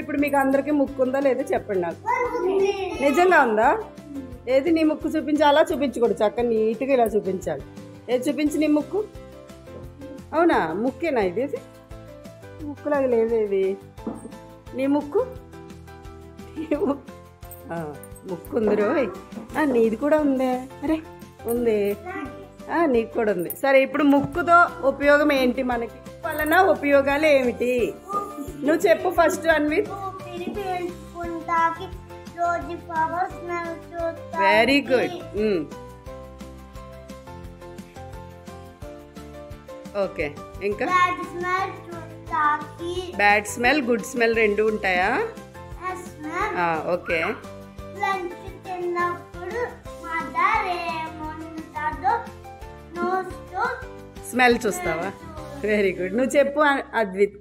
ఇప్పుడు మీకు అందరికీ ముక్కు ఉందా లేదో చెప్పండి నాకు. నిజంగా ఉందా? ఏది నీ ముక్కు చూపించి, అలా చూపించకూడదు, చక్కగా నీట్గా ఇలా చూపించాలి. ఏది చూపించి నీ ముక్కు? అవునా, ముక్కేనా ఇది? ముక్కులాగా లేదేది నీ ముక్కు? ముక్కు ఉంది రోయ్. నీది కూడా ఉందే. అరే ఉంది, నీకు కూడా ఉంది. సరే, ఇప్పుడు ముక్కుతో ఉపయోగం ఏంటి మనకి? వలన ఉపయోగాలు ఏమిటి నువ్వు చెప్పు first Anvith. Very good. Okay, ఇంకా బ్యాడ్ స్మెల్, గుడ్ స్మెల్ రెండు ఉంటాయా? ఓకే. స్మెల్ చూస్తావా? Very good. నువ్వు చెప్పు Advith.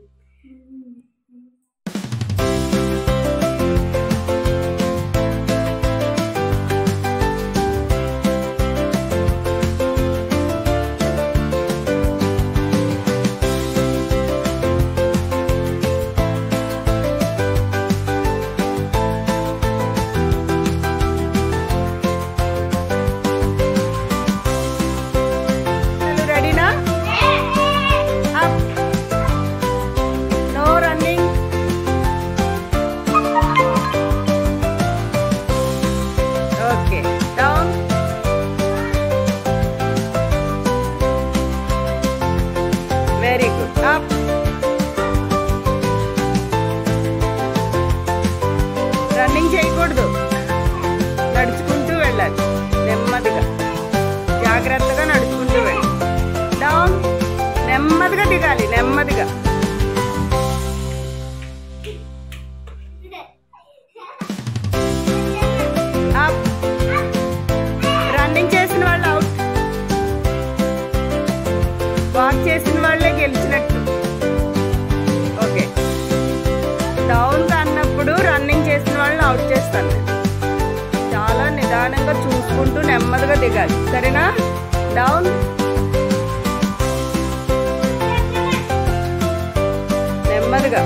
Very good. Up. Running చేయకూడదు, నడుచుకుంటూ వెళ్ళాలి నెమ్మదిగా, జాగ్రత్తగా నడుచుకుంటూ వెళ్ళాలి. డౌన్, నెమ్మదిగా దిగాలి, నెమ్మదిగా. అప్. రన్నింగ్ చేసిన వాళ్ళు అవుట్, వాక్ చేసిన వాళ్ళే గెలిచినట్టు. ఓకే. డౌన్ అన్నప్పుడు రన్నింగ్ చేసిన వాళ్ళని అవుట్ చేస్తాను నేను. చాలా నిదానంగా చూసుకుంటూ నెమ్మదిగా దిగాలి, సరేనా? డౌన్, నెమ్మదిగా.